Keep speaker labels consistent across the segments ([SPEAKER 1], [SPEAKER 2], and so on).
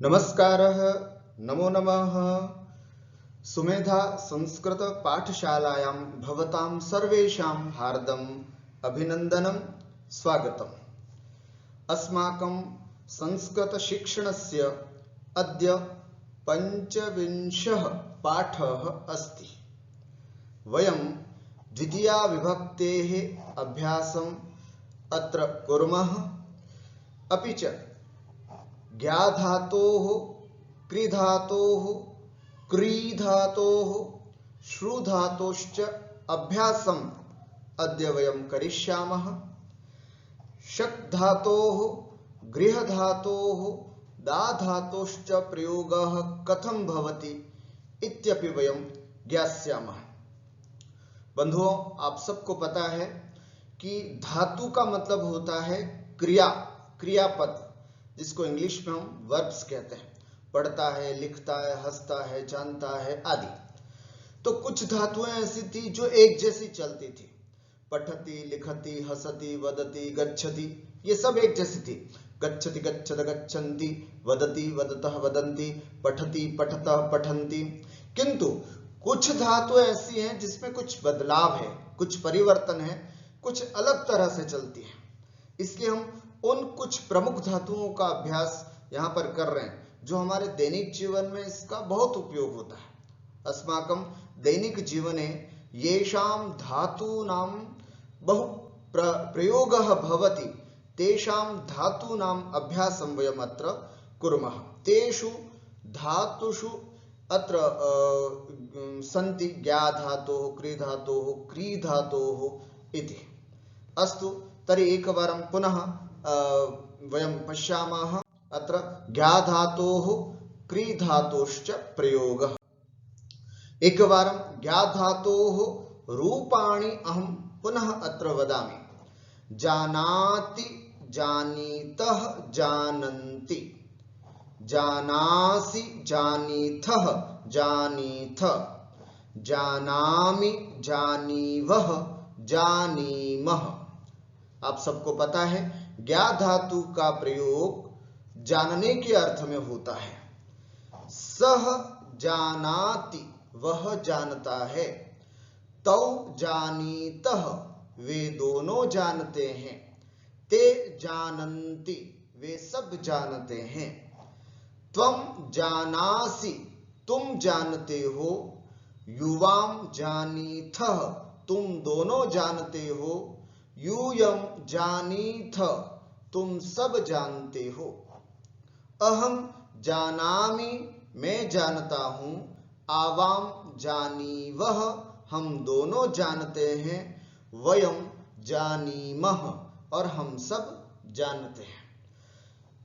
[SPEAKER 1] नमस्कारः, नमो नमः। सुमेधा संस्कृत पाठशालायां भवतां सर्वेषां हार्दम् अभिनन्दनं स्वागतम्। अस्माकं संस्कृत शिक्षणस्य अद्य पञ्चविंशः पाठः अस्ति। वयं द्वितीया विभक्तेः अभ्यासम् अत्र कुर्मः। अपि च ज्ञाधातोः, कृधातोः, क्रीधातोः, श्रुधातोश्च अभ्यासम् अद्य वयं करिष्यामः। शक्धातोः, गृहधातोः, दाधातोश्च प्रयोगः कथं भवति इत्यपि वयं ज्ञास्यामः। बंधुओं, आप सबको पता है कि धातु का मतलब होता है क्रिया, क्रियापद, जिसको इंग्लिश में हम वर्ब्स कहते हैं। पढ़ता है, लिखता है, हंसता है, जानता है आदि। तो कुछ धातुएं ऐसी थी जो एक जैसी चलती थी। पठति, लिखति, हसति, वदति, गच्छति, ये सब एक जैसी थी। गच्छति, गच्छत, गच्छन्ति, वदति, वदतः, वदन्ति, पठति, पठतः, पठन्ति। किंतु कुछ धातुएं ऐसी हैं जिसमें कुछ बदलाव है, कुछ परिवर्तन है, कुछ अलग तरह से चलती है। इसलिए हम उन कुछ प्रमुख धातुओं का अभ्यास यहाँ पर कर रहे हैं जो हमारे दैनिक जीवन में इसका बहुत उपयोग होता है। अस्माकं दैनिक जीवने येषां धातूनां बहु प्रयोगः भवति तेषां धातूनां अभ्यासं वयम् अत्र कुर्मः। तेषु धातुषु अत्र सन्ति ज्ञाधातोः, कृधातोः, क्रीधातोः इति। अस्तु, तर्हि एकवारं पुनः वयं पश्यामः। अत्र ज्ञाधातोः, क्रीधातोश्च प्रयोगः। एकवारं ज्ञाधातोः रूपाणि अहं पुनः अत्र वदामि। जानाति, जानीतः, जानन्ति, जानासि, जानीथः, जानीथ, जानामि, जानीवः, जानीमः। आप सबको पता है ज्ञा धातु का प्रयोग जानने के अर्थ में होता है। सह जानाति, वह जानता है। तौ जानीतः, वे दोनों जानते हैं। ते जानन्ति, वे सब जानते हैं। त्वं जानासि, तुम जानते हो। युवां जानीथः, तुम दोनों जानते हो। यूयं जानीथ, तुम सब जानते हो। अहम जानामि, मैं जानता हूं। आवाम जानीवः, हम दोनों जानते हैं। वयम जानीमः, और हम सब जानते हैं।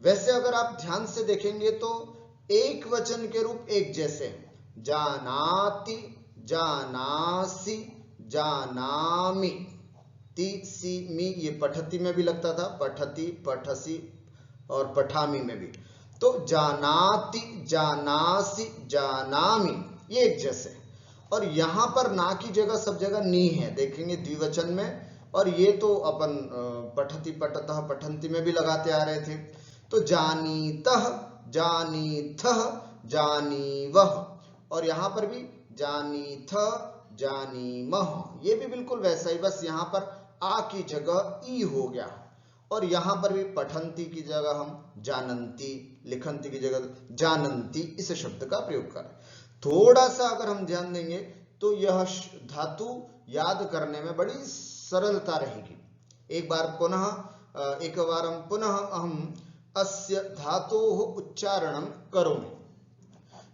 [SPEAKER 1] वैसे अगर आप ध्यान से देखेंगे तो एक वचन के रूप एक जैसे हैं। जानाति, जानासि, जानामि, ति, सी, मी, ये पठति में भी लगता था, पठति, पठसी और पठामी में भी। तो जानाति, जानासि, जानामि, ये एक जैसे। और यहां पर ना की जगह सब जगह नी है, देखेंगे द्विवचन में। और ये तो अपन पठति, पठतः, पठन्ति में भी लगाते आ रहे थे। तो जानीतः, जानीथः, जानीवः, और यहां पर भी जानीथ, जानीमः, ये भी बिल्कुल वैसा ही, बस यहां पर आ की जगह ई हो गया। और यहां पर भी पठन्ति की जगह हम जानन्ति, लिखन्ति की जगह जानन्ति, इस शब्द का प्रयोग करें। थोड़ा सा अगर हम ध्यान देंगे तो यह धातु याद करने में बड़ी सरलता रहेगी। एक बार पुनः अहम अस्य धातोः उच्चारणं करोमि।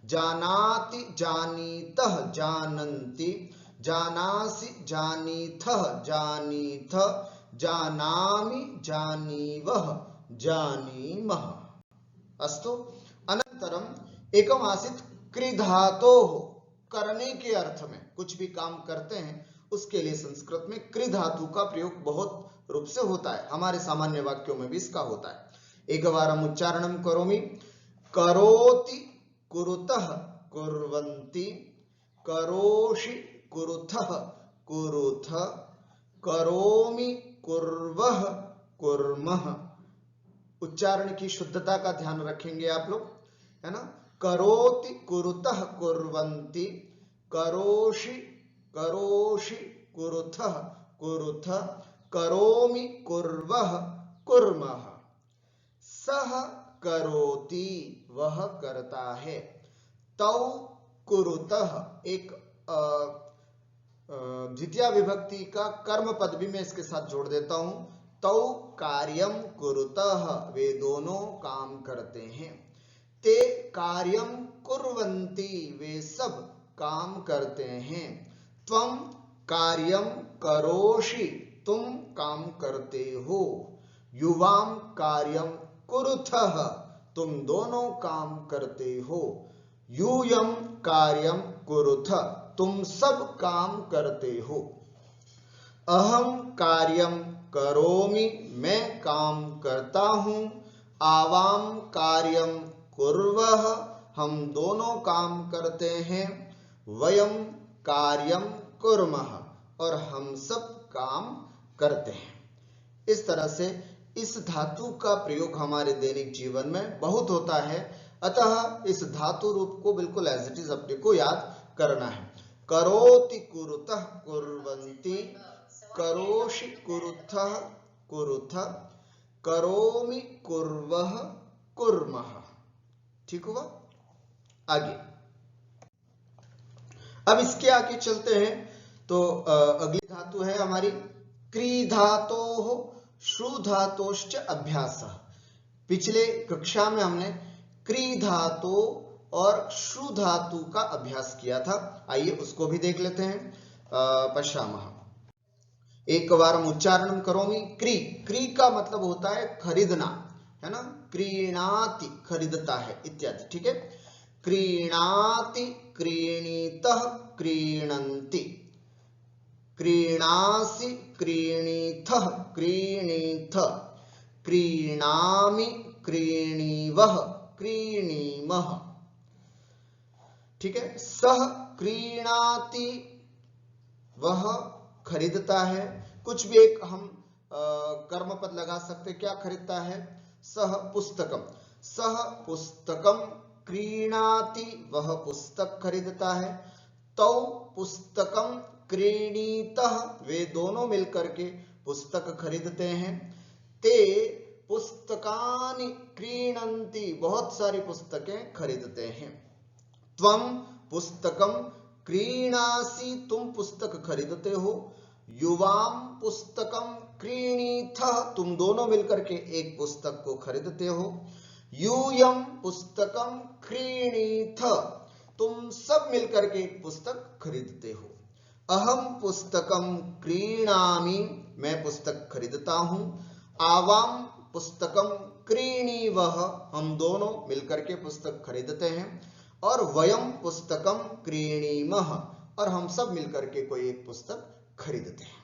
[SPEAKER 1] जानाति, जानीतः, जानन्ति, जानासि, जानीथः, जानीथ, जानामि, जानीवः, जानीमः। अस्तु, अनन्तरम् एकम् आसीत् कृधातोः, करने के अर्थ में, कुछ भी काम करते हैं उसके लिए संस्कृत में कृधातु का प्रयोग बहुत रूप से होता है। हमारे सामान्य वाक्यों में भी इसका होता है। एकवारम् उच्चारणं करोमि। करोति, कुरुतः, कुर्वन्ति, करोषि, कुरुथः, कुरुथ, करोमि, कुर्वः, कुर्मः। उच्चारण की शुद्धता का ध्यान रखेंगे आप लोग। है ना। करोति कुरुतः कुर्वन्ति, करोषि करोषि कुरुथः कुरुथ, करोमि कुर्वः कुर्मः। सः करोति वह करता है। तौ कुरुतः एक द्वितीय विभक्ति का कर्म पद भी मैं इसके साथ जोड़ देता हूं। तौ कार्यम कुरुतः वे दोनों काम करते हैं। ते कार्यम कुर्वन्ति वे सब काम करते हैं। त्वं कार्यम करोषि तुम काम करते हो। युवाम कार्यम कुरुथः तुम दोनों काम करते हो। यूयम कार्यम कुरुथ तुम सब काम करते हो। अहम कार्यम करोमि मैं काम करता हूं। आवाम कार्यम कुर्वः हम दोनों काम करते हैं। वयम कार्यम कुर्मः और हम सब काम करते हैं। इस तरह से इस धातु का प्रयोग हमारे दैनिक जीवन में बहुत होता है, अतः इस धातु रूप को बिल्कुल एज इट इज अपने को याद करना है। करोति कुरुतः कुर्वन्ति, करोषि कुरुथः कुरुथ, करोमि कुर्वः कुर्मः। ठीक हुआ। आगे अब इसके आगे चलते हैं तो अगली धातु है हमारी क्री धातोः श्रु धातोश्च अभ्यासः। पिछले कक्षा में हमने क्री धातु और श्रु धातु का अभ्यास किया था। आइए उसको भी देख लेते हैं। पश्यामः एक बार उच्चारण करोमि। क्री, क्री का मतलब होता है खरीदना, है ना। क्रीणाति खरीदता है इत्यादि, ठीक है। क्रीणाति क्रीणीतः क्रीणन्ति, क्रीणासि क्रीणीथः क्रीणीथ, क्रीणामि क्रीणीवः क्रीणीमः। ठीक है। सह क्रीणाति वह खरीदता है। कुछ भी एक हम कर्म पद लगा सकते। क्या खरीदता है? सह पुस्तकम, सह पुस्तकम क्रीणाति वह पुस्तक खरीदता है। तौ पुस्तकम क्रीणीतः वे दोनों मिलकर के पुस्तक खरीदते हैं। ते पुस्तकानि क्रीणन्ति बहुत सारी पुस्तकें खरीदते हैं। त्वं पुस्तकम क्रीणासि तुम पुस्तक खरीदते हो। युवाम पुस्तकम क्रीणीथः तुम दोनों मिलकर के एक पुस्तक को खरीदते हो। यूयम पुस्तकम क्रीणीथ तुम सब मिलकर के एक पुस्तक खरीदते हो। अहम पुस्तकम क्रीणामि मैं पुस्तक खरीदता हूं। आवाम पुस्तकम क्रीणीवः हम दोनों मिलकर के पुस्तक खरीदते हैं। और वयम पुस्तकम क्रीणीमः और हम सब मिलकर के कोई एक पुस्तक खरीदते हैं।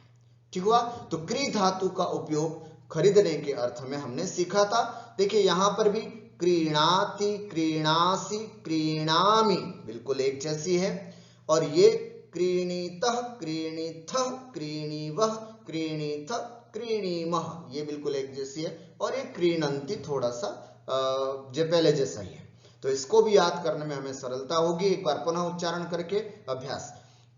[SPEAKER 1] ठीक हुआ। तो क्री धातु का उपयोग खरीदने के अर्थ में हमने सीखा था। देखिए यहां पर भी क्रीणाति क्रीणासि क्रीणामि बिल्कुल एक जैसी है। और ये क्रीणीतः क्रीणीथः क्रीणीवः क्रीणीथ क्रीणीमः ये बिल्कुल एक जैसी है। और ये क्रीणन्ति थोड़ा सा पहले जैसा ही है। तो इसको भी याद करने में हमें सरलता होगी। एक बार पुनः उच्चारण करके अभ्यास।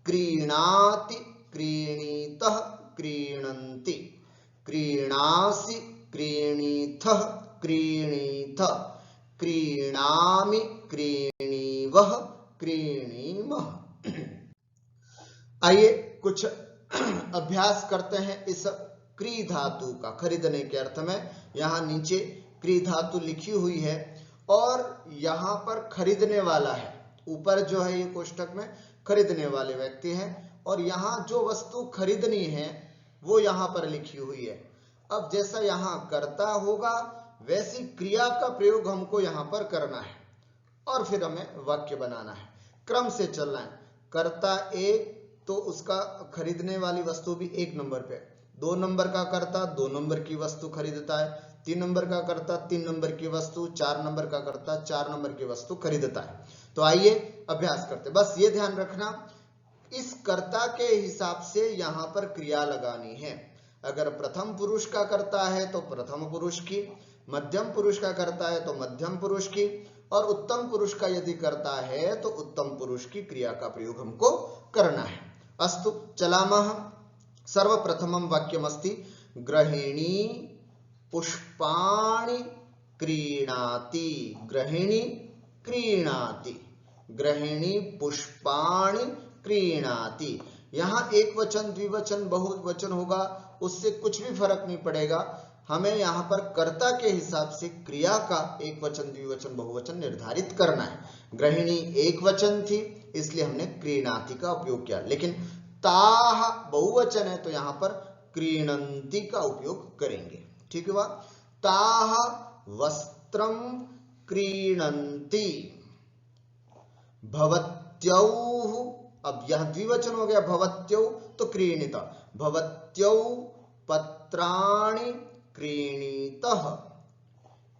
[SPEAKER 1] क्रीणाति क्रीणीतः क्रीणन्ति, क्रीणासि क्रीणीथः क्रीणीथ, क्रीणामि क्रीणीवः क्रीणीमः। आइए कुछ अभ्यास करते हैं इस क्री धातु का खरीदने के अर्थ में। यहां नीचे क्री धातु लिखी हुई है और यहां पर खरीदने वाला है। ऊपर जो है ये कोष्टक में खरीदने वाले व्यक्ति हैं और यहां जो वस्तु खरीदनी है वो यहां पर लिखी हुई है। अब जैसा यहां कर्ता होगा वैसी क्रिया का प्रयोग हमको यहां पर करना है और फिर हमें वाक्य बनाना है। क्रम से चलना है। कर्ता एक तो उसका खरीदने वाली वस्तु भी 1 नंबर पे। 2 नंबर का कर्ता 2 नंबर की वस्तु खरीदता है। 3 नंबर का कर्ता 3 नंबर की वस्तु, 4 नंबर का कर्ता 4 नंबर की वस्तु खरीदता है। तो आइए अभ्यास करते। बस ये ध्यान रखना इस कर्ता के हिसाब से यहां पर क्रिया लगानी है। अगर प्रथम पुरुष का कर्ता है तो प्रथम पुरुष की, मध्यम पुरुष का करता है तो मध्यम पुरुष की, और उत्तम पुरुष का यदि करता है तो उत्तम पुरुष की क्रिया का प्रयोग हमको करना है। अस्तु चलामः। सर्वप्रथमं वाक्यमस्ति गृहिणी पुष्पाणि क्रीणाति। गृहिणी क्रीणाति, गृहिणी पुष्पाणि क्रीणाति। यहाँ एक वचन, द्विवचन, बहुवचन होगा, उससे कुछ भी फर्क नहीं पड़ेगा। हमें यहाँ पर कर्ता के हिसाब से क्रिया का एक वचन, द्विवचन, बहुवचन निर्धारित करना है। गृहिणी एक वचन थी इसलिए हमने क्रीणाति का उपयोग किया, लेकिन ताह बहुवचन है तो यहाँ पर क्रीणन्ति का उपयोग करेंगे। ठीक है, ताह वस्त्रम क्रीणन्ति भवत्यौः। अब यह द्विवचन हो गया भवत्यौ तो क्रीणित, भवत्यौ पत्राणि क्रीणीतः।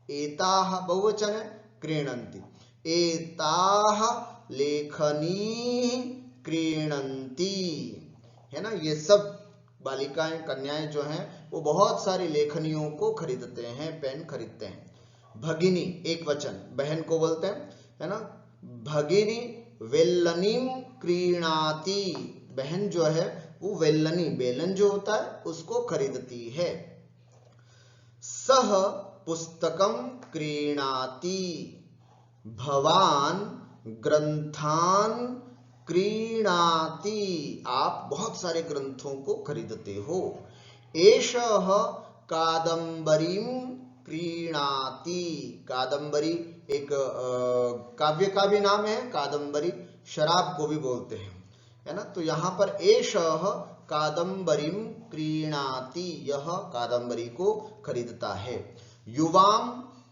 [SPEAKER 1] एताः बहुवचन है क्रीणन्ति, एताः लेखनी क्रीणन्ति, है ना। ये सब बालिकाएं, कन्याएं जो हैं वो बहुत सारी लेखनियों को खरीदते हैं, पेन खरीदते हैं। भगिनी एक वचन, बहन को बोलते हैं, है ना। भगिनी वेल्लनीम क्रीणाति, बहन जो है वो वेल्लनी, बेलन जो होता है उसको खरीदती है। सह पुस्तकम क्रीणाति, भवान ग्रंथान क्रीणाति, आप बहुत सारे ग्रंथों को खरीदते हो। एषः कादम्बरीं क्रीणाति, कादम्बरी एक काव्य का भी नाम है, कादम्बरी शराब को भी बोलते हैं, है ना। तो यहाँ पर एषः कादम्बरीं क्रीणाति, यह कादम्बरी को खरीदता है। युवाम,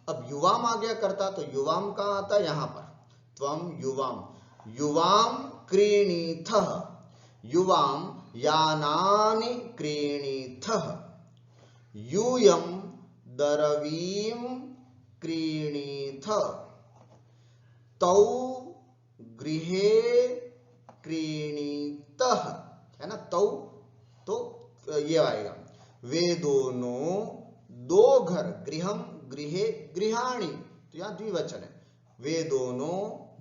[SPEAKER 1] अब युवाम आ गया करता, तो युवाम कहाँ आता है, यहाँ पर त्वम युवाम, युवाम क्रीणीथः, युवाम यानानि क्रीणीथः। यूयं दरवीं क्रीणीथ, तौ गृहे क्रीणीतः, है ना। तौ तो ये आएगा, वे दोनों दो घर, गृहम गृहे गृहाणि, तो यहाँ द्विवचन है, वे दोनों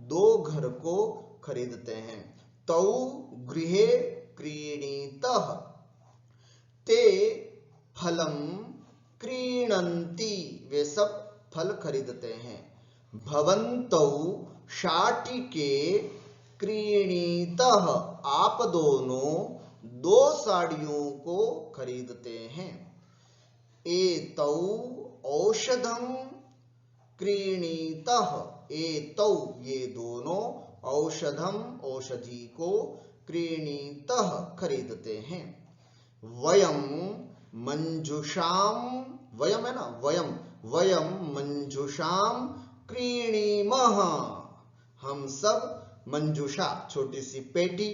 [SPEAKER 1] दो घर को खरीदते हैं। तौ गृहे क्रीणीतः, ते फलम क्रीणन्ति, वे सब फल खरीदते हैं। भवन्तौ शाटिके क्रीणीतः, आप दोनों दो साड़ियों को खरीदते हैं। एतौ औषधम क्रीणीतः, एतौ ये दोनों, औषधम औषधि को, क्रीणीतः खरीदते हैं। वयम मंजुषाम, वयम है ना, वयम, वयम मंजुषाम क्रीणीमः, हम सब मंजुषा, छोटी सी पेटी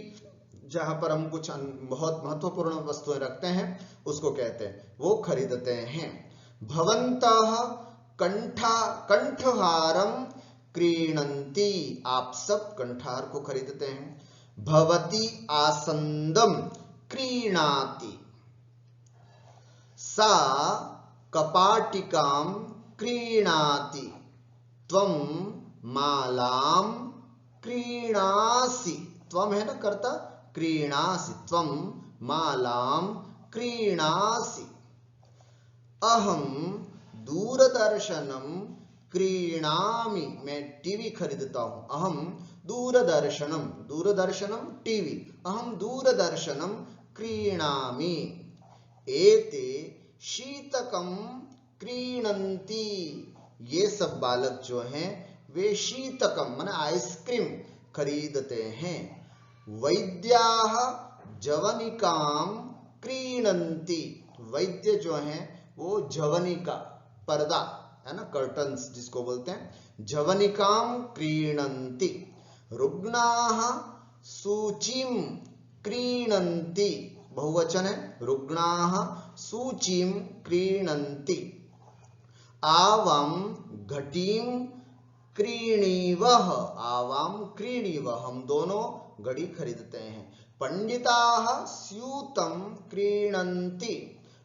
[SPEAKER 1] जहां पर हम कुछ बहुत महत्वपूर्ण वस्तुएं रखते हैं उसको कहते हैं, वो खरीदते हैं। भवन्तः कंठहारम क्रीणन्ति, आप सब कंठहार को खरीदते हैं। भवती आसन्दम क्रीणाति, सा कपाटिकां क्रीणाति, त्वं मालां क्रीणासि, त्वं है ना कर्ता, क्रीणासि, त्वं मालां क्रीणासि। अहं दूरदर्शनं क्रीणामि, मैं टीवी खरीदता हूं। अहम दूरदर्शनम, दूरदर्शनम टीवी, अहम दूरदर्शनम क्रीणामि। एते शीतकम क्रीणन्ति, ये सब बालक जो हैं वे शीतकम माने आइसक्रीम खरीदते हैं। वैद्याः जवनिकां क्रीणन्ति, वैद्य जो हैं वो जवनिका, पर्दा है ना, कर्टन्स जिसको बोलते हैं, जवनिकां क्रीणन्ति। रुग्णाः सूचीं क्रीणन्ति, बहुवचन है, रुग्णाः सूचीं क्रीणन्ति। आवां घटीं क्रीणीवः, आवां क्रीणीवः, हम दोनों घड़ी खरीदते हैं। पंडिताः स्यूतं क्रीणन्ति,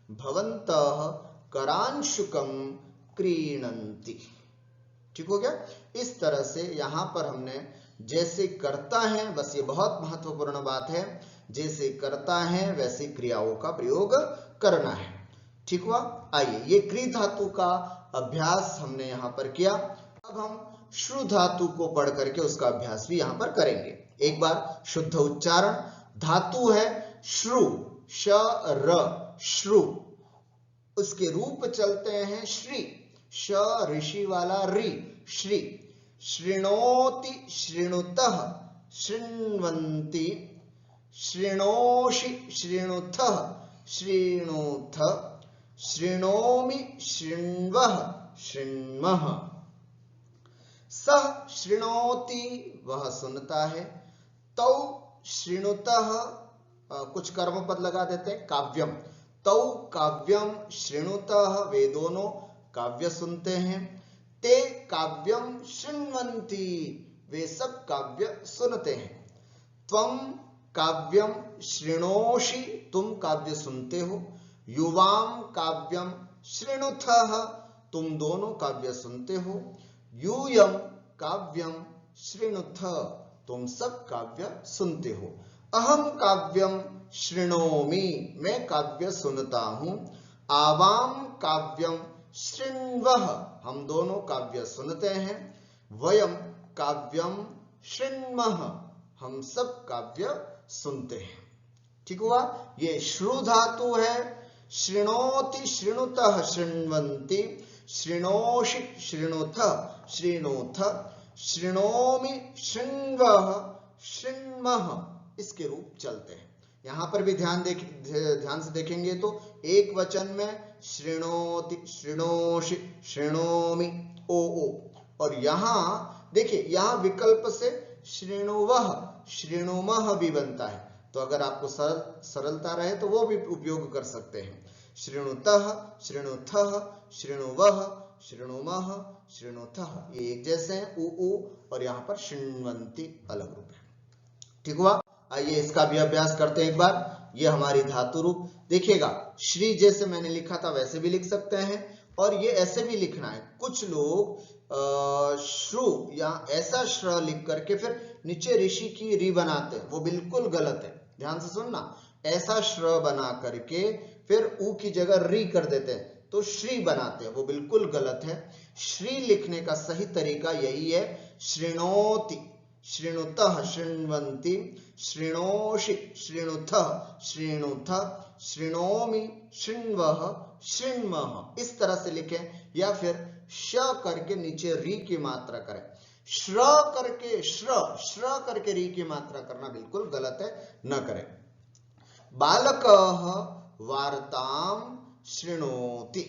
[SPEAKER 1] भवन्तः करांशुकं क्रीणन्ति। ठीक हो गया। इस तरह से यहां पर हमने जैसे करता है, बस ये बहुत महत्वपूर्ण बात है, जैसे करता है वैसे क्रियाओं का प्रयोग करना है। ठीक हुआ। आइए, ये क्री धातु का अभ्यास हमने यहां पर किया। अब हम श्रु धातु को पढ़ करके उसका अभ्यास भी यहां पर करेंगे। एक बार शुद्ध उच्चारण। धातु है श्रु, श र, श्रु। उसके रूप चलते हैं श्री, श ऋषि वाला री, श्री। शृणोति, शृणुतः, शृण्वन्ति, शृणोषि, शृणुतः, शृणुथ, शृणोमि, शृण्वः, शृण्मः। सः शृणोति, वह सुनता है। तौ शृणुतः, कुछ कर्म पद लगा देते हैं, काव्यम। तौ काव्यम शृणुतः, वे दोनों काव्य सुनते हैं। ते काव्यम शृण्वन्ति, वे सब काव्य सुनते हैं। त्वं काव्यम शृणोषि, तुम काव्य सुनते हो। युवाम काव्यम शृणुथः, तुम दोनों काव्य सुनते हो। यूयम काव्यम शृणुथ, तुम सब काव्य सुनते हो। अहम काव्यम शृणोमि, मैं काव्य सुनता हूं। आवाम काव्यम शृण्वः, हम दोनों काव्य सुनते हैं। वयम काव्यम शृण्मः, हम सब काव्य सुनते हैं। ठीक हुआ। ये श्रु धातु है। शृणोति, शृणुतः, शृण्वन्ति, शृणोषि, शृणुथ, शृणुथ, शृणोमि, शृण्वः, शृण्मः, इसके रूप चलते हैं। यहां पर भी ध्यान से देखेंगे तो एक वचन में शृणोति, शृणोषि, शृणोमि, ओ। और यहां देखिए, यहां विकल्प से शृणुवः, शृणुमः भी बनता है। तो अगर आपको सरलता रहे तो वो भी उपयोग कर सकते हैं। शृणुतः, शृणुथः, शृणुवः, शृणुमः, शृणुथः, ये एक जैसे हैं, उ। और यहां पर शृण्वन्ति अलग रूप है। ठीक हुआ। आइए इसका भी अभ्यास करते हैं एक बार। ये हमारी धातु रूप देखिएगा, श्री जैसे मैंने लिखा था वैसे भी लिख सकते हैं, और ये ऐसे भी लिखना है। कुछ लोग श्रु या ऐसा श्र लिख करके फिर नीचे ऋषि की री बनाते हैं, वो बिल्कुल गलत है। ध्यान से सुनना, ऐसा श्र बना करके फिर उ की जगह री कर देते हैं तो श्री बनाते हैं, वो बिल्कुल गलत है। श्री लिखने का सही तरीका यही है, शृणोति, शृणुतः, शृण्वन्ति, शृणोषि, शृणुथः, श्रृणुथ, शृणोमि, शृण्वः, शृण्मः, इस तरह से लिखें। या फिर श करके नीचे री की मात्रा करें। श्र करके श्र करके री की मात्रा करना बिल्कुल गलत है, न करें। बालकः वार्तां शृणोति,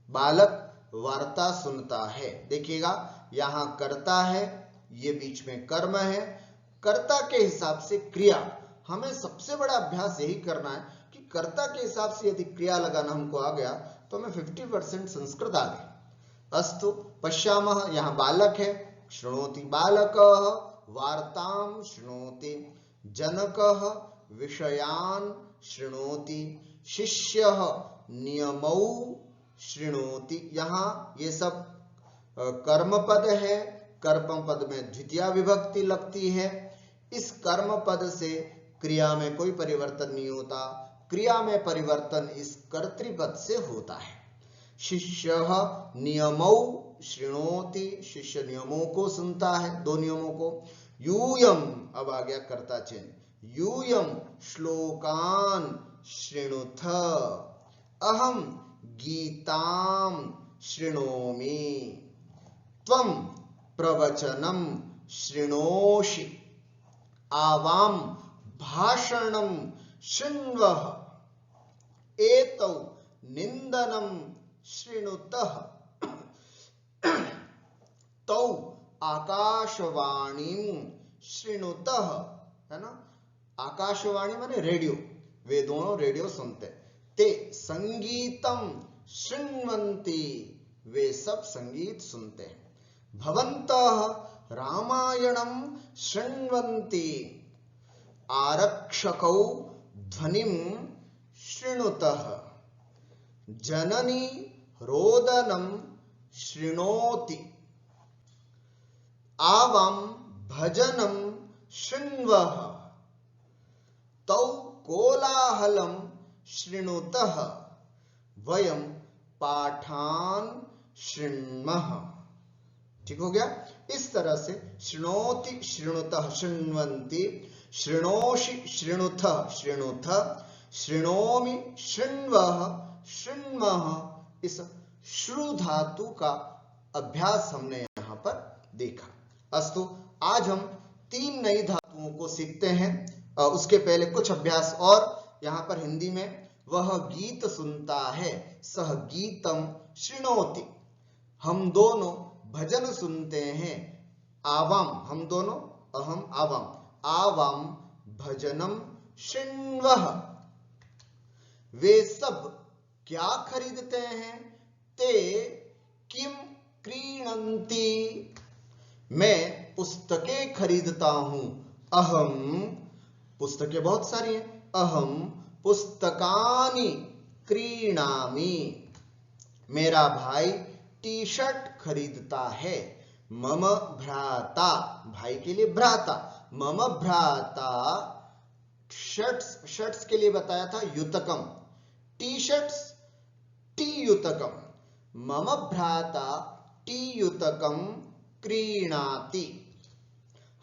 [SPEAKER 1] बालक वार्ता सुनता है। देखिएगा, यहां करता है, ये बीच में कर्म है। कर्ता के हिसाब से क्रिया, हमें सबसे बड़ा अभ्यास यही करना है कि कर्ता के हिसाब से यदि क्रिया लगाना हमको आ गया तो हमें 50% संस्कृत आ गई। अस्तु पश्यामः, यहाँ बालक है, शृणोति बालकः, वार्तां शृणोति, जनकः विषयान् शृणोति, शिष्यः नियमौ शृणोति। यहाँ ये सब कर्म पद है। कर्म पद में द्वितीया विभक्ति लगती है। इस कर्म पद से क्रिया में कोई परिवर्तन नहीं होता, क्रिया में परिवर्तन इस कर्तृपद से होता है। शिष्यः नियमौ शृणोति, शिष्य नियमों को सुनता है, दो नियमों को। यूयम, अब आ गया कर्ता चिन्ह, यूयम श्लोकान् शृणुथ, अहम गीतां शृणोमि, त्वं प्रवचनं शृणोषि, आवां भाषणं शृण्वः, एतौ निंदनं शृणुतः, तौ आकाशवाणीं शृणुतः, है ना। आकाशवाणी माने रेडियो, वे दोनों रेडियो सुनते। ते संगीतम शृण्वन्ति, वे सब संगीत सुनते हैं। भवन्तः रामायणं शृण्वन्ति, आरक्षकौ ध्वनिं शृणुतः, जननी रोदनं शृणोति। आवां भजनं शृण्वः तौ कोलाहलं शृणुतः वयं पाठान् शृण्मः। ठीक हो गया। इस तरह से शृणोति, शृणुतः, शृण्वन्ति, शृणोषि, शृणुतः, शृणुथ, शृणोमि, शृण्वः, शृण्मः। इस श्रु धातु का अभ्यास हमने यहां पर देखा। अस्तु, आज हम 3 नई धातुओं को सीखते हैं। उसके पहले कुछ अभ्यास और। यहां पर हिंदी में वह गीत सुनता है, सह गीतम शृणोति। हम दोनों भजन सुनते हैं, आवाम, हम दोनों, अहम आवाम, आवाम भजनम शृण्वः। वे सब क्या खरीदते हैं, ते किम क्रीणन्ति, मैं पुस्तकें खरीदता हूं, अहम, पुस्तकें बहुत सारी हैं, अहम पुस्तकानि क्रीणामि, मेरा भाई टी शर्ट खरीदता है, मम भ्राता, भाई के लिए भ्राता, मम भ्राता, शर्ट्स के लिए बताया था युतकम, टी शर्ट्स टी युतकम, मम भ्राता टी युतकम क्रीणाति।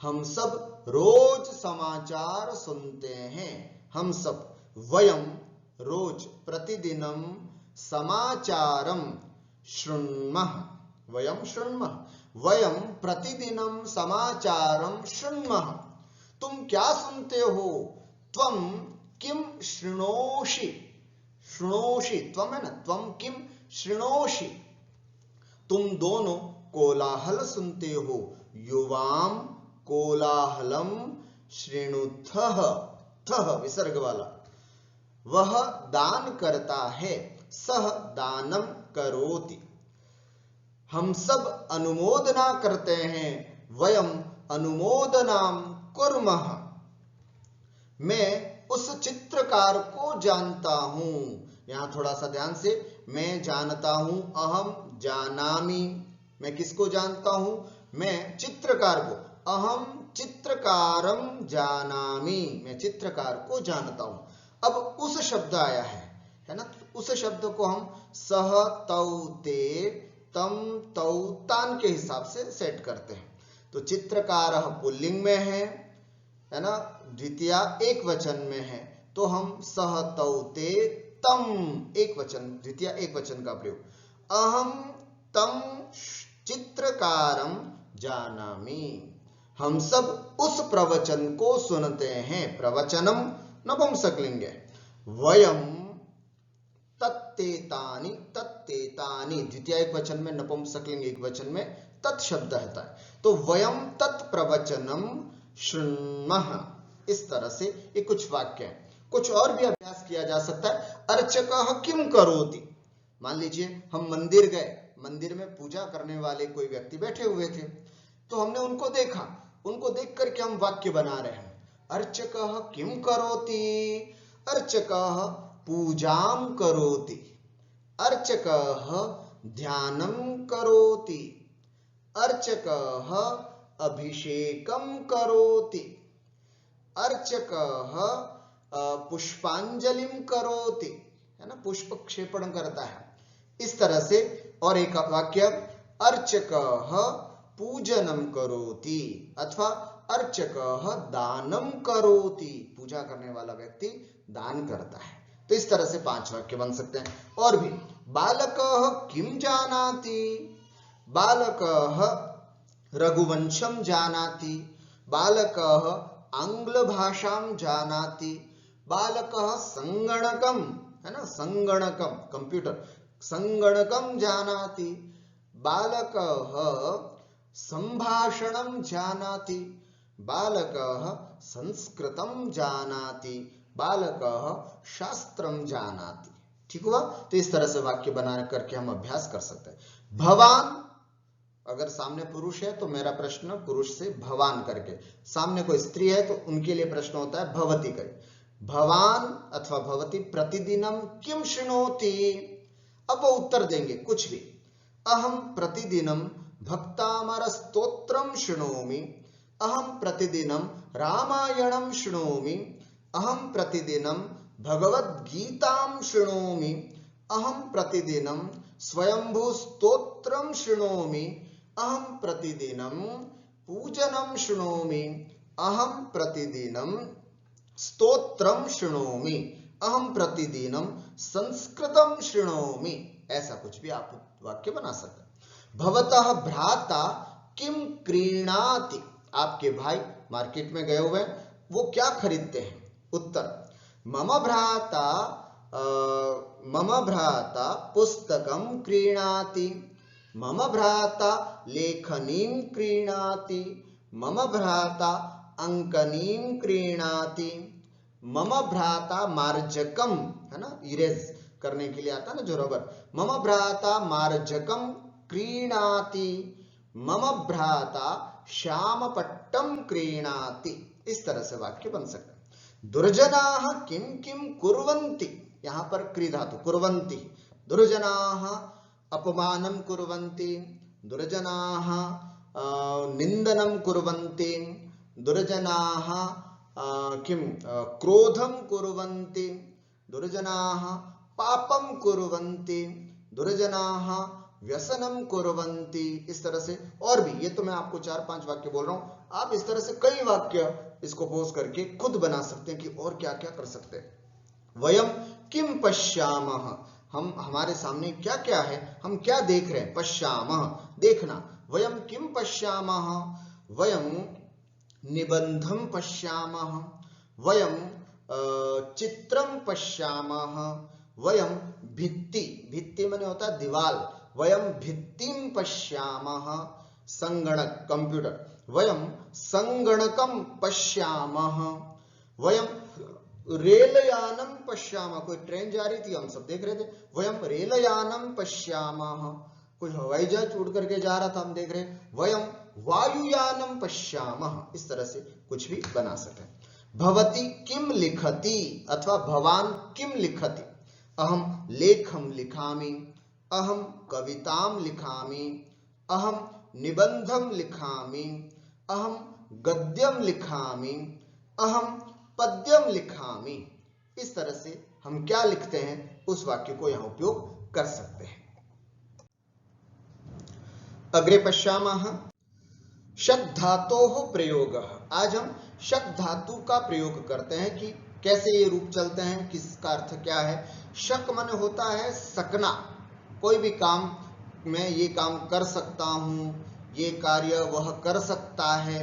[SPEAKER 1] हम सब रोज समाचार सुनते हैं, हम सब, वयम रोज, प्रतिदिनम, समाचारम शृण्मः, वयम शृण्मः, वयम प्रतिदिनम समाचारम शृण्मः। तुम क्या सुनते हो, त्वम किम शृणोषि, शृणोषि, त्वम है ना, त्वम किम शृणोषि, तुम दोनों कोलाहल सुनते हो, युवाम कोलाहलम शृणुथः, थः विसर्ग वाला, वह दान करता है, सह दानम करोति, हम सब अनुमोदना करते हैं, वयम अनुमोदनाम कुर्मः, मैं उस चित्रकार को जानता हूं। यहां थोड़ा सा ध्यान से, मैं जानता हूं, अहम जानामि, मैं किसको जानता हूं, मैं चित्रकार को, अहम चित्रकारम जानामि, मैं चित्रकार को जानता हूं। अब उस शब्द आया है ना, उस शब्द को हम सह, तौ, ते, तम, तौ, तान के हिसाब से सेट करते हैं। तो चित्रकार पुल्लिंग में है ना, द्वितीया एक वचन में है, तो हम सह, तौ, ते, तम एक वचन, द्वितीया एक वचन का प्रयोग, अहम तम चित्रकारम जानामि, हम सब उस प्रवचन को सुनते हैं, प्रवचनम नपुंसकलिंग है, वयम तत्तेतानि, तत्तेतानि द्वितीय एक वचन में, नपुंसकलिंग एक वचन में तत् शब्द रहता है, तो वयम तत्प्रवचनम शृण्मः। इस तरह से ये कुछ वाक्य हैं। कुछ और भी अभ्यास किया जा सकता है। अर्चकः किम करोति, मान लीजिए हम मंदिर गए, मंदिर में पूजा करने वाले कोई व्यक्ति बैठे हुए थे, तो हमने उनको देखा, उनको देख करके हम वाक्य बना रहे हैं, अर्चकः किम करोति, अर्चकः पूजां करोति, अर्चकः ध्यानं करोति, अर्चकः अभिषेकं करोति, अर्चकः पुष्पांजलिं करोति, है ना, पुष्प क्षेपण करता है। इस तरह से और एक वाक्य, अर्चकः पूजनम करोति, अथवा अर्चकः दानम करोति, पूजा करने वाला व्यक्ति दान करता है। तो इस तरह से 5 वाक्य बन सकते हैं। और भी, बालकः किम जानाति, बालकः रघुवंशम जानाति, बालकः आंग्ल भाषां जानाति, बालकः संगणकम, है ना, संगणकम कंप्यूटर, संगणकम जानाति, बालकः संभाषणं जानाति, बालकः संस्कृतं जानाति, बालकः शास्त्रं जानाति। ठीक हुआ। तो इस तरह से वाक्य बना करके हम अभ्यास कर सकते हैं। भवान, अगर सामने पुरुष है तो मेरा प्रश्न पुरुष से भवान करके, सामने कोई स्त्री है तो उनके लिए प्रश्न होता है भवती करके। भवान अथवा भवती प्रतिदिनम किम शृणोति, अब वो उत्तर देंगे कुछ भी। अहम प्रतिदिनं भक्तामर स्तोत्रं शृणोमि, अहम प्रतिदिनं रामायणं शृणोमि, अहम प्रतिदिनं भगवद्गीतां शृणोमि, अहम प्रतिदिनं स्वयंभू स्तोत्रं शृणोमि, अहम प्रतिदिनं पूजनं शृणोमि, अहम प्रतिदिनं स्तोत्रं शृणोमि, अहम प्रतिदिनं संस्कृतं शृणोमि। ऐसा कुछ भी आप वाक्य बना सकते हैं। भवतः भ्राता किम क्रीणाति, आपके भाई मार्केट में गए हुए हैं, वो क्या खरीदते हैं? उत्तर, मम भ्राता पुस्तकं क्रीणाति, मम भ्राता लेखनीं क्रीणाति, मम भ्राता अंकनीं क्रीणाति, मम भ्राता मार्जकम, है ना, इरेज करने के लिए आता है ना जो रबर, मम भ्राता मार्जकम क्रीणाति, मम भ्राता श्यामपट्टम क्रीणाति। इस तरह से वाक्य बन सकता है। दुर्जनाः किम किम कुर्वन्ति, यहां पर क्री धातु कुर्वन्ति, दुर्जनाः अपमानं कुर्वन्ति, दुर्जनाः निंदनं कुर्वन्ति, दुर्जनाः किम क्रोधं कुर्वन्ति, दुर्जनाः पापं कुर्वन्ति, दुर्जनाः व्यसनं कुर्वन्ति। इस तरह से और भी, ये तो मैं आपको 4-5 वाक्य बोल रहा हूं, आप इस तरह से कई वाक्य इसको पोज करके खुद बना सकते हैं कि और क्या क्या कर सकते हैं। वयम किम पश्यामः, हम हमारे सामने क्या क्या है, हम क्या देख रहे हैं। पश्यामः देखना, वयम किम पश्यामः, वयम निबंधं पश्यामः, वयम चित्रं पश्यामः, वयम भित्ति, भित्ति माने होता है दीवाल, वयम भित्तिं पश्यामः, संगणक कंप्यूटर, वयम संगणकं पश्यामः, वयम रेलयानं पश्यामः, कोई ट्रेन जा रही थी हम सब देख रहे थे, वयम रेलयानं पश्यामः, कोई हवाई जहाज उड़ करके जा रहा था हम देख रहे, वयम वायुयानं पश्यामः। इस तरह से कुछ भी बना सके। भवती किम लिखति अथवा भवान किम लिखति, अहम लेखं लिखामि, अहम कवितां लिखामि, अहम निबंधं लिखामि, अहम गद्यं लिखामि, अहम पद्यं लिखामि। इस तरह से हम क्या लिखते हैं उस वाक्य को यहां उपयोग कर सकते हैं। अग्रे पश्यामः शक धातोः प्रयोगः। आज हम शक धातु का प्रयोग करते हैं कि कैसे ये रूप चलते हैं, किसका अर्थ क्या है। शक माने होता है सकना, कोई भी काम मैं ये काम कर सकता हूं, ये कार्य वह कर सकता है,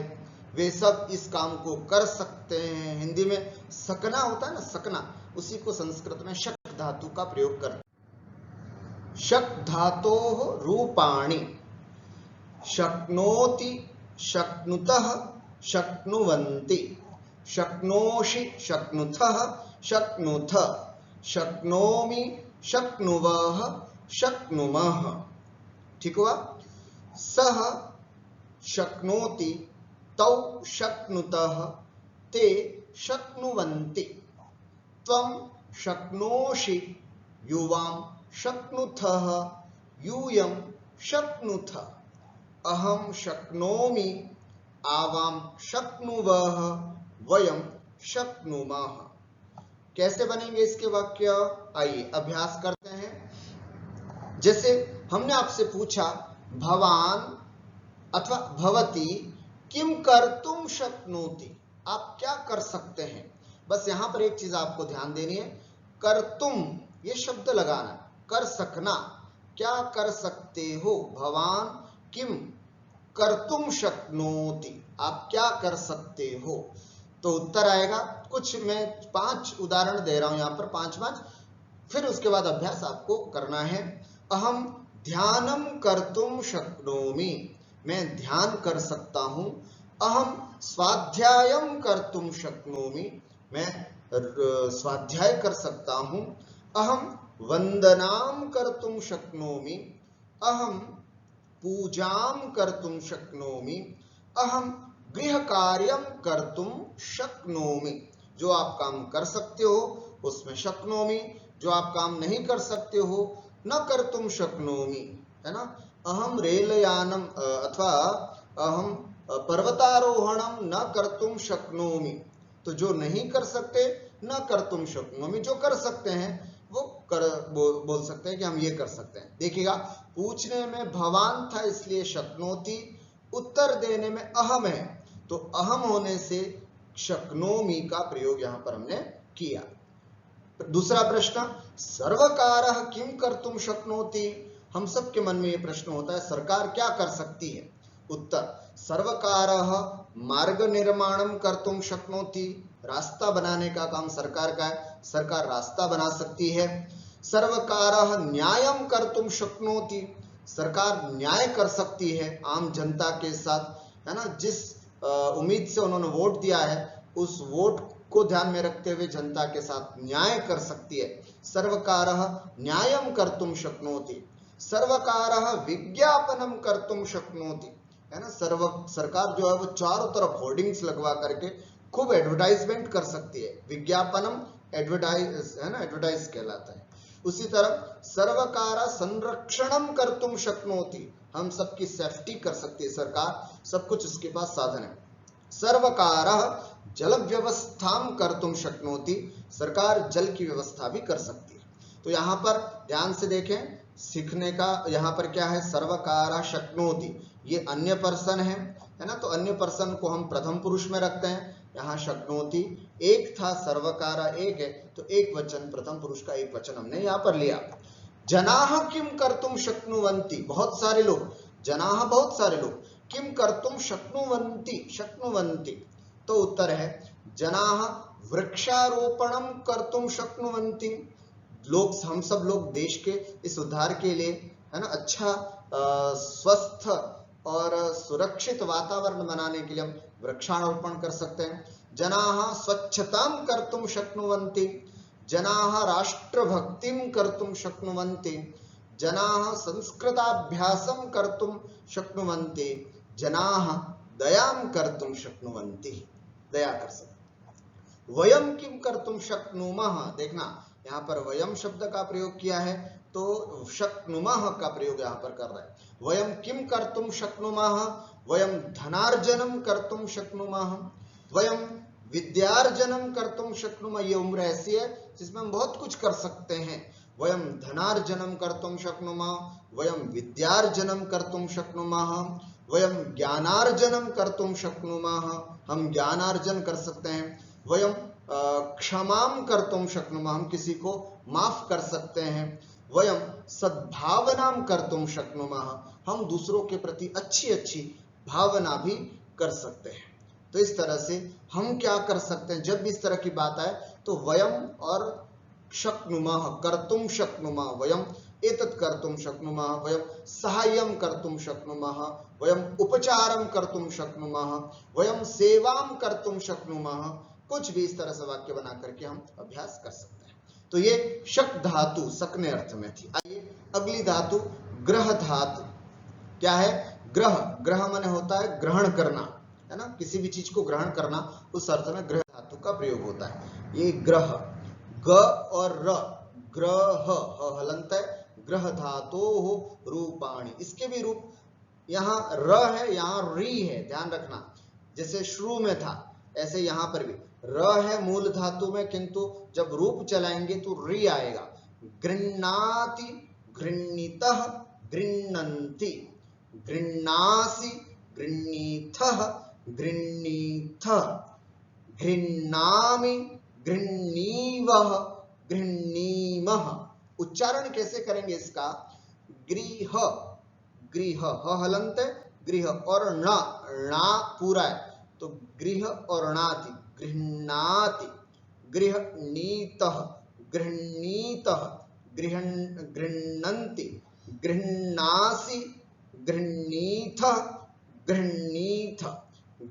[SPEAKER 1] वे सब इस काम को कर सकते हैं। हिंदी में सकना होता है ना, सकना, उसी को संस्कृत में शक धातु का प्रयोग करते हैं। शक धातोः रूपाणि शक्नोति, शक्नुतः, शक्नुवन्ति, शक्नोषि, शक्नुथः, शक्नुथ, शक्नोमि, शक्नुवः, शक्नुमः। ठीक हुआ। सः शक्नोति, तौ शक्नुतः, ते शक्नुवन्ति, त्वं शक्नोषि, युवां शक्नुथः, यूयं शक्नुथ, अहम शक्नोमि, आवां शक्नुवः, वयं शक्नुमः। कैसे बनेंगे इसके वाक्य, आइए अभ्यास करते हैं। जैसे हमने आपसे पूछा भवान अथवा भवती किम कर्तुम शक्नोति, आप क्या कर सकते हैं। बस यहां पर एक चीज आपको ध्यान देनी है, कर्तुम ये शब्द लगाना, कर सकना, क्या कर सकते हो। भवान किम कर्तुम शक्नोति, आप क्या कर सकते हो, तो उत्तर आएगा। कुछ मैं 5 उदाहरण दे रहा हूं यहां पर, 5 फिर उसके बाद अभ्यास आपको करना है। अहम ध्यानम कर्तुम शक्नोमि, मैं ध्यान कर सकता हूं। अहम स्वाध्यायम कर्तुम शक्नोमि, मैं स्वाध्याय कर सकता हूं। अहम वंदनाम कर्तुम शक्नोमि, अहम पूजां कर्तुम शक्नोमि, अहम गृह कार्यं कर्तुम शक्नोमि। जो आप काम कर सकते हो उसमें शक्नोमि, जो आप काम नहीं कर सकते हो न कर्तुम शक्नोमि, है ना। अहम रेलयानम अथवा अहम पर्वतारोहणम न कर्तुम शक्नोमि, तो जो नहीं कर सकते न कर्तुम शक्नोमि, जो कर सकते हैं वो बोल सकते हैं कि हम ये कर सकते हैं। देखिएगा, पूछने में भवान था इसलिए शक्नोति, उत्तर देने में अहम है तो अहम होने से शक्नोमि का प्रयोग यहां पर हमने किया। दूसरा प्रश्न, सर्वकारः किम कर्तुम शक्नोति, हम सबके मन में यह प्रश्न होता है सरकार क्या कर सकती है। उत्तर, सर्वकारः मार्ग निर्माणम कर्तुम शक्नोति, रास्ता बनाने का काम सरकार का है, सरकार रास्ता बना सकती है। सर्वकारः न्यायम कर्तुम शक्नोति, सरकार न्याय कर सकती है आम जनता के साथ, है ना, जिस उम्मीद से उन्होंने वोट दिया है उस वोट को ध्यान में रखते हुए जनता के साथ न्याय कर सकती है। सर्वकारः न्यायम कर्तुम शक्नोति। सर्वकारः विज्ञापनम कर्तुम शक्नोति, है ना, सरकार जो है वो चारों तरफ होर्डिंग्स लगवा करके खूब एडवर्टाइजमेंट कर सकती है। विज्ञापनम एडवर्टाइज, है ना, एडवर्टाइज कहलाता है। उसी तरह सर्वकार संरक्षणम कर्तुम शक्नोति, हम सबकी सेफ्टी कर सकती है सरकार, सब कुछ उसके पास साधन है। सर्वकारः जल व्यवस्थाम कर्तुम शक्नोति, सरकार जल की व्यवस्था भी कर सकती है। तो यहाँ पर ध्यान से देखें, सीखने का यहाँ पर क्या है, सर्वकारः शक्नोति, ये अन्य पर्सन है ना, तो अन्य पर्सन को हम प्रथम पुरुष में रखते हैं। यहाँ शक्नोति एक था, सर्वकारः एक है, तो एक वचन, प्रथम पुरुष का एक वचन हमने यहाँ पर लिया। जनाः किम कर्तुम शक्नुवन्ति, बहुत सारे लोग, जनाः बहुत सारे लोग, किम कर्तुम शक्नुवन्ति, शक्नुवन्ति, तो उत्तर है जनाः वृक्षारोपणम कर्तुम शक्नुवन्ति, लोग, हम सब लोग देश के इस उद्धार के लिए, है ना, अच्छा स्वस्थ और सुरक्षित वातावरण बनाने के लिए हम वृक्षारोपण कर सकते हैं। जनाः स्वच्छतां कर्तुम शक्नुवन्ति, जनाः राष्ट्रभक्तिं कर्तुम शक्नुवन्ति, जनाः संस्कृताभ्यासं कर्तुम शक्नुवन्ति, जनाः दयां कर्तुम शक्नुवन्ति, दया कर सकते। वयम किम कर्तुम शक्नुमः, देखना यहाँ पर वयम शब्द का प्रयोग किया है तो शक्नुमः का प्रयोग यहाँ पर कर रहा है। वयम किम कर्तुम शक्नुमः, वयम धनार्जनम कर्तुम शक्नुमः, वयम विद्यार्जनम कर्तुम शक्नुमः, ये उम्र ऐसी है जिसमें हम बहुत कुछ कर सकते हैं। वयम धनार्जनम कर्तुम शक्नुमः, वयम विद्यार्जनम कर्तुम शक्नुमः, वयम ज्ञानार्जनम कर्तुम शक्नुमः, हम ज्ञानार्जन कर सकते हैं। वयम क्षमां कर्तुम शक्नुमः, हम किसी को माफ कर सकते हैं। वयम सद्भावनां कर्तुम शक्नुमः, हम दूसरों के प्रति अच्छी अच्छी भावना भी कर सकते हैं। तो इस तरह से हम क्या कर सकते हैं, जब भी इस तरह की बात आए तो वयम और शक्नुमः, कर्तुम शक्नुमः, वयम एतत् कर्तुम शक्नुमः, वयम सहाय्यं कर्तुम शक्नुमः, वयम उपचारं कर्तुम शक्नुमः, वयम सेवां कर्तुम शक्नुमः, कुछ भी इस तरह से वाक्य बना करके हम अभ्यास कर सकते हैं। तो ये शक धातु सकने अर्थ में थी। आइए अगली धातु ग्रह धातु, क्या है, ग्रह, ग्रह माने होता है ग्रहण करना, है ना, किसी भी चीज को ग्रहण करना, उस अर्थ में ग्रह धातु का प्रयोग होता है। ये ग्रह, ग और र, ग्रह, हलंत है, ग्रह धातोः रूपाणि, इसके भी रूप, यहाँ र है, यहाँ री है, ध्यान रखना, जैसे शुरू में था ऐसे यहाँ पर भी र है मूल धातु में, किंतु जब रूप चलाएंगे तो री आएगा। गृह्णाति, गृह्णीतः, गृह्णन्ति, गृह्णासि, गृह्णीथः, गृह्णीथः, गृह्णामि, गृह्णीवः, गृह्णीमः। उच्चारण कैसे करेंगे इसका, गृह, गृह, हलंत है, गृह, और णा पूरा है, तो गृह और णाति, गृह्णाति, गृह्णीतः, गृह्णीतः, गृह्णन्ति, गृह्णासि, गृह्णीथः, गृह्णीथ,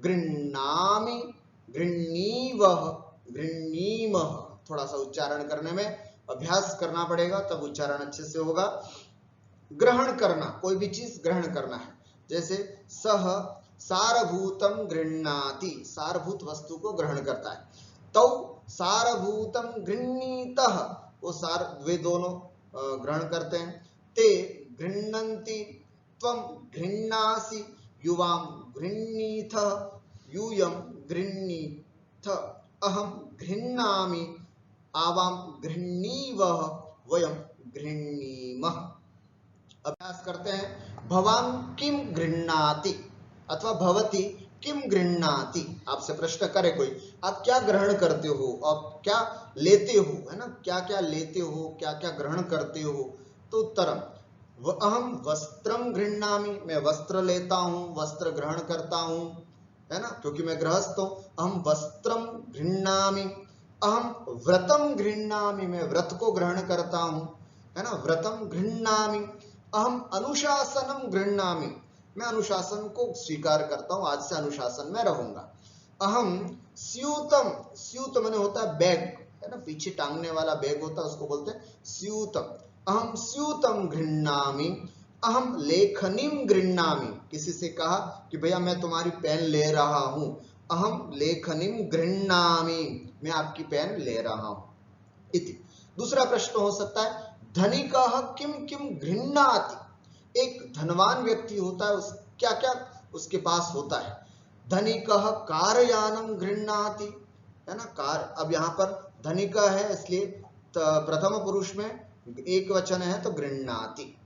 [SPEAKER 1] गृह्णामि, गृह्णीवः, गृह्णीमः। थोड़ा सा उच्चारण करने में अभ्यास करना पड़ेगा, तब उच्चारण अच्छे से होगा। ग्रहण करना, कोई भी चीज ग्रहण करना है, जैसे सह सारभूतम गृह्णाति, सारभूत वस्तु को ग्रहण करता है। तौ सारभूतम गृह्णीतः, वो सार, वे दोनों ग्रहण करते हैं। ते गृह्णन्ति त्वं गृह्णासि युवां गृह्णीथ यूयं गृह्णीथ अहं गृह्णामि आवां गृह्णीवः वयं गृह्णीमः। अभ्यास करते हैं। भवान किम गृह्णाति अथवा भवती किम गृह्णाति। आपसे प्रश्न करे कोई, आप क्या ग्रहण करते हो और क्या लेते हो, है ना, क्या क्या लेते हो, क्या क्या ग्रहण करते हो। तो उत्तरम अहम वस्त्रम गृह्णामि, मैं वस्त्र लेता हूं, वस्त्र ग्रहण करता हूं, है ना, क्योंकि मैं गृहस्थ हूं। अहम वस्त्रम गृह्णामि, अहम व्रतम गृह्णामि, मैं व्रत को ग्रहण करता हूं, है ना, व्रतम गृह्णामि। अहम अनुशासनम गृह्णामि, मैं अनुशासन को स्वीकार करता हूं, आज से अनुशासन में रहूंगा। अहम स्यूतम, स्यूत माने होता है बैग, है ना, पीछे टांगने वाला बैग होता है, उसको बोलते हैं स्यूतम। अहम स्यूतम गृह्णामि। अहम लेखनीम गृह्णामि, किसी से कहा कि भैया मैं तुम्हारी पेन ले रहा हूं, अहम लेखनीम गृह्णामि, मैं आपकी पेन ले रहा हूं इति। दूसरा प्रश्न हो सकता है धनिकः किम किम गृह्णाति। एक धनवान व्यक्ति होता है, उस क्या क्या उसके पास होता है। धनिकः कारयानम गृह्णाति, है ना, कार। अब यहाँ पर धनिका है इसलिए प्रथम पुरुष में एक वचन है तो गृह्णाति,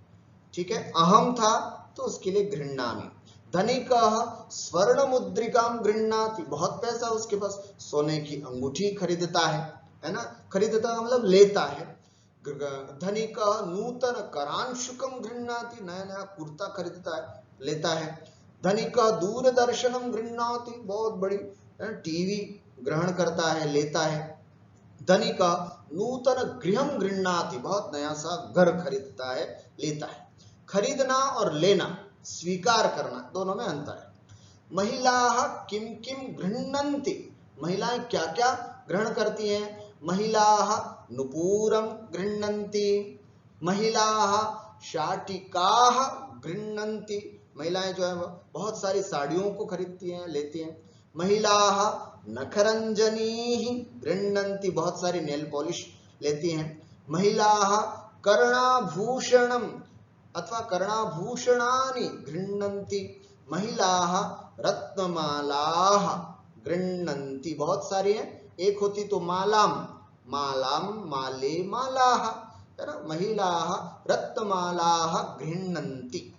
[SPEAKER 1] ठीक है। अहम था तो उसके लिए गृह्णामि। धनिकः स्वर्ण मुद्रिकाम गृह्णाति, बहुत पैसा उसके पास, सोने की अंगूठी खरीदता है ना, खरीदता मतलब लेता है। धनिकः नूतन करांशुकम गृह्णाति, नया नया कुर्ता खरीदता है, लेता है। धनिकः दूरदर्शनम गृह्णाति, बहुत बड़ी टीवी ग्रहण करता है, लेता है। धनिकः नूतन गृहम गृह्णाति, बहुत नया सा घर खरीदता है, लेता है। खरीदना और लेना, स्वीकार करना, दोनों में अंतर है। महिलाः किम किम गृह्णन्ति, महिलाएं क्या क्या ग्रहण करती हैं। महिलाः नुपूरम गृह्णन्ति, महिलाः शाटिकाः गृह्णन्ति, महिलाएं जो है बहुत सारी साड़ियों को खरीदती हैं, लेती हैं। महिलाः नखरंजनीः गृह्णन्ति, बहुत सारी नेल पॉलिश लेती हैं। महिलाः कर्णाभूषणम अथवा कर्णाभूषणानि गृह्णन्ति, महिलाः रत्नमालाः गृह्णन्ति, बहुत सारी है, एक होती तो मालाम, मालाम माले मालाः, है ना, महिलाः रत्नमालाः गृह्णन्ति।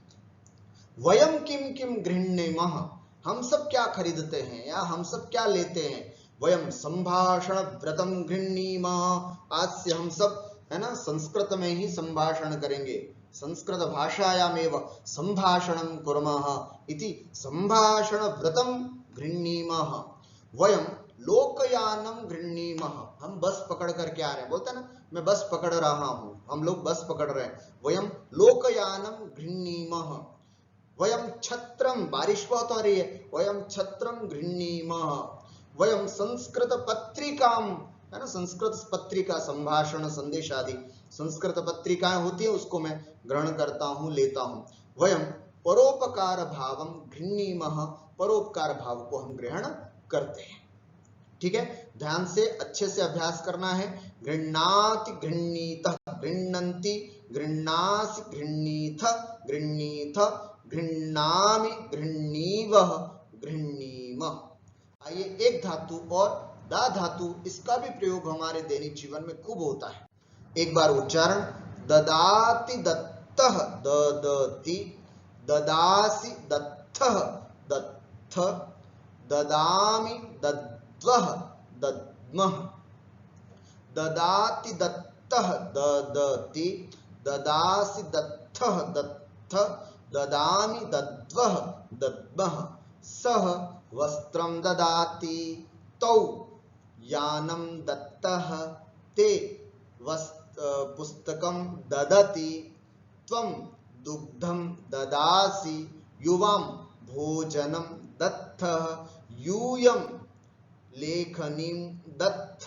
[SPEAKER 1] वयम किम किम गृह्णेमः, हम सब क्या खरीदते हैं या हम सब क्या लेते हैं। वयम संभाषण व्रतम गृह्णीमः, आज से हम सब, है ना, संस्कृत में ही संभाषण करेंगे, संस्कृत भाषायामेव संभाषणं कुर्मः इति संभाषण व्रतम गृह्णीमः। वयम लोकयानम गृह्णीमः, हम बस पकड़ करके आ रहे हैं, बोलते हैं ना मैं बस पकड़ रहा हूं, हम लोग बस पकड़ रहे हैं। वयम लोकयानम गृह्णीमः। वयम छत्रम, बारिश बहुत हो रही है, वयम छत्रम गृह्णीमः। वयम संस्कृत पत्रिकाम, है ना, संस्कृत पत्रिका, संभाषण संदेश आदि संस्कृत पत्रिकाएं होती है, उसको मैं ग्रहण करता हूं, लेता हूं। वयम परोपकार भावम गृह्णीमः, परोपकार भाव को हम ग्रहण करते हैं, ठीक है। ध्यान से अच्छे से अभ्यास करना है। गृह्णाति गृह्णीतः गृह्णन्ति गृह्णासि गृह्णीथ गृह्णीथ गृह्णामि गृह्णीवः गृह्णीमः। आइए एक धातु और दा धातु, इसका भी प्रयोग हमारे दैनिक जीवन में खूब होता है। एक बार उच्चारण, ददाति दत्तः ददति, ददासि दत्थः दत्थ, ददामि दद्वः दद्मः, ददाति दत्तः ददति, ददासि दत्थः दत्थ, ददामि दद्वः दद्मः। सः वस्त्रं ददाति, तौ यानं दत्तः, ते पुस्तकं ददति, त्वं दुग्धं ददासि, युवां भोजनं दत्तः, यूयं लेखनीं दत्थ,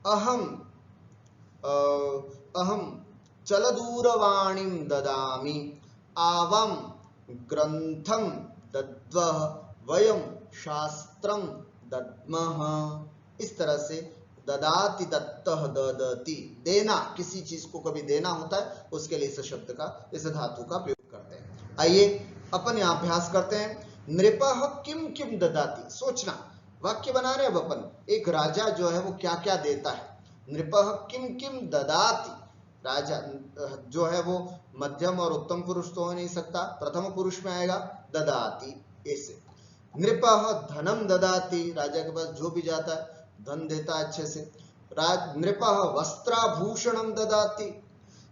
[SPEAKER 1] अहं चलदूरवाणीं ददामि, आवां ग्रन्थं दद्वः, वयं शास्त्रं दद्मः। इस तरह से ददाति दत्तः ददति, देना, किसी चीज को कभी देना होता है, उसके लिए इस शब्द का, इस धातु का प्रयोग करते हैं। आइए अपन यहाँ अभ्यास करते हैं। नृपः किम किम ददाति, सोचना, वाक्य बना रहे अब अपन। एक राजा जो है वो क्या क्या देता है। नृपः किम किम ददाति, राजा जो है वो मध्यम और उत्तम पुरुष तो हो नहीं सकता, प्रथम पुरुष में आएगा ददाति ऐसे। नृपः धनम ददाति, राजा के पास जो भी जाता है धन देता है अच्छे से। नृपः वस्त्राभूषणम ददाति,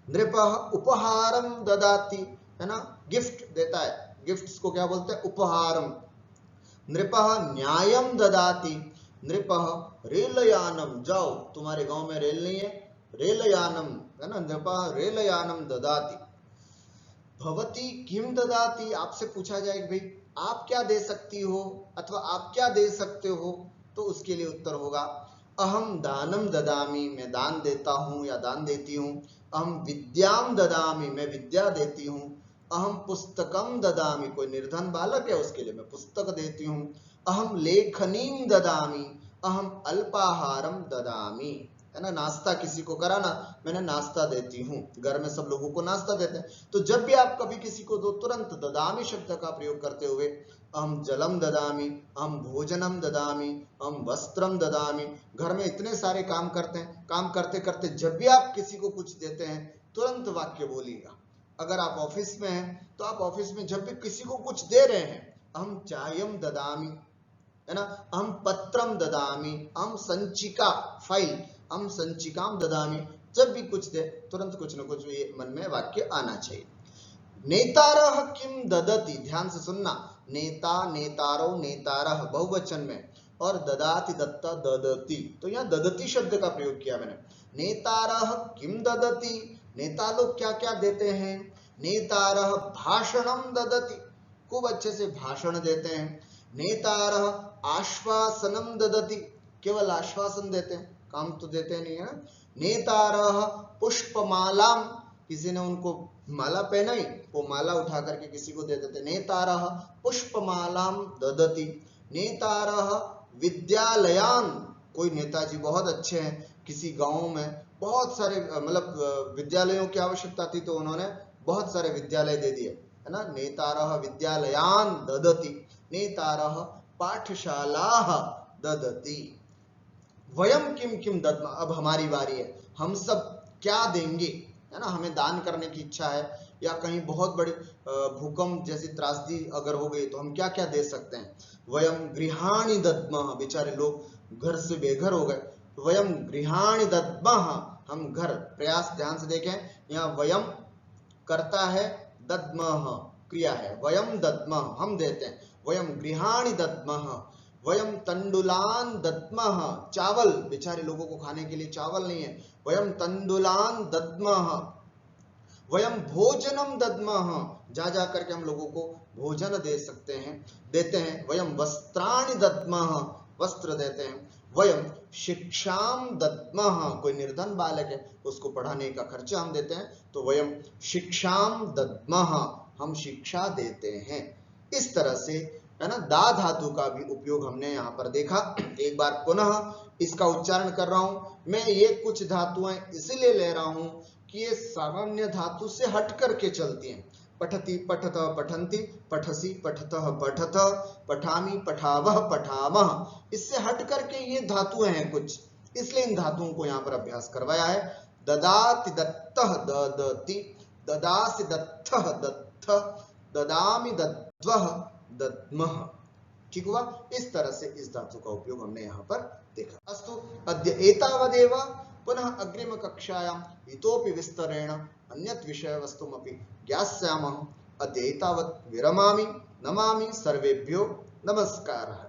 [SPEAKER 1] नृपः उपहारम ददाति, है ना, गिफ्ट देता है, गिफ्ट्स को क्या बोलते हैं, उपहारम। नृपः न्यायम ददाति, नृपः रेलयानम, जाओ तुम्हारे गांव में रेल नहीं है, रेलयानम, है ना, नृपः रेलयानम ददाति। भवती किम ददाति, आपसे पूछा जाए कि भाई आप क्या दे सकती हो अथवा आप क्या दे सकते हो, तो उसके लिए उत्तर होगा अहम दानम ददामि, मैं दान देता हूं या दान देती हूं। अहम विद्याम ददामि, मैं विद्या देती हूं। अहम पुस्तकम ददामि, कोई निर्धन बालक है उसके लिए मैं पुस्तक देती हूं। अहम लेखनीम ददामि, अहम अल्पाहारम ददामि, है ना, नाश्ता किसी को कराना, मैंने नाश्ता देती हूँ, घर में सब लोगों को नाश्ता देते हैं। तो जब भी आप कभी किसी को दो, तुरंत ददामि शब्द का प्रयोग करते हुए अहम जलम ददामि, अहम भोजनम ददामि, अहम वस्त्रम ददामि। घर में इतने सारे काम करते हैं, काम करते करते जब भी आप किसी को कुछ देते हैं तुरंत वाक्य बोलिएगा। अगर आप ऑफिस में हैं तो आप ऑफिस में जब भी किसी को कुछ दे रहे हैं, अहम चायम ददामि, है ना, अहम पत्रम ददामि, अहम संचिका फाइल, अहम संचिकाम ददामि, जब भी कुछ दे तुरंत कुछ न कुछ ये मन में वाक्य आना चाहिए। नेतारः किम ददति, ध्यान से सुनना, नेता नेतारो नेतारः बहुवचन में, और ददाति दत्ता ददति, तो यहाँ ददति शब्द का प्रयोग किया मैंने। नेतारः किम ददति, नेता लोग क्या क्या देते हैं। नेतारः भाषणम ददति, खूब अच्छे से भाषण देते हैं। नेतारः आश्वासनम ददति, केवल आश्वासन देते हैं, काम तो देते नहीं है। नेतारः पुष्पमालाम, किसी ने उनको माला पहनाई, वो माला उठा करके किसी को दे देते। नेतारः पुष्पमालाम ददति। नेतारः विद्यालयान, कोई नेताजी बहुत अच्छे हैं, किसी गांव में बहुत सारे मतलब विद्यालयों की आवश्यकता थी तो उन्होंने बहुत सारे विद्यालय दे दिए, है ना। नेतारः विद्यालयान ददति। नेतारः पाठशालाः ददति। वयम किम किम दद्मः, अब हमारी बारी है, हम सब क्या देंगे, है ना, हमें दान करने की इच्छा है, या कहीं बहुत बड़ी भूकंप जैसी त्रासदी अगर हो गई तो हम क्या क्या दे सकते हैं। वयम गृहाणि दद्मः, बेचारे लोग घर से बेघर हो गए, वयम गृहाणि दद्मः, हम घर, प्रयास ध्यान से देखें, यहाँ वयम करता है, दद्मः क्रिया है, वयम दद्मः हम देते हैं। वयम गृहाणि दद्मः, वयम तंडुलान दद्मः, चावल, बेचारे लोगों को खाने के लिए चावल नहीं है, वयम तंडुलान दद्मः। वयम भोजनम दद्मः, जा जा करके हम लोगों को भोजन दे सकते हैं, देते हैं। वयम वस्त्राणि दद्मः, वस्त्र देते हैं। वयम शिक्षाम दद्मः, कोई निर्धन बालक है उसको पढ़ाने का खर्चा हम देते हैं, तो वयम शिक्षाम दद्मः, हम शिक्षा देते हैं। इस तरह से, है ना, दा धातु का भी उपयोग हमने यहाँ पर देखा। एक बार पुनः इसका उच्चारण कर रहा हूं। मैं ये कुछ धातुएं इसलिए ले रहा हूं कि ये सामान्य धातु से हट करके चलती हैं। पठति पठतः पठन्ति, पठसि पठतः पठत, पठामि पठावः पठामः, इससे हट करके ये धातुएं हैं कुछ, इसलिए इन धातुओं को यहाँ पर अभ्यास करवाया है। ददाति दत्तः ददति, ददासि दत्तः दत्थ, ददामि दद्वः दद्मः। ठीक हुआ, इस तरह से इस धातु का उपयोग हमने यहाँ पर देखा। अस्तु, अद्य एतावदेव, पुनः अग्रिम कक्षायां इतोपि विस्तरेण अन्यत् विषय वस्तुमपि ज्ञास्यामः। अद्य एतावत् विरमामि। नमामि सर्वेभ्यो नमस्कारः।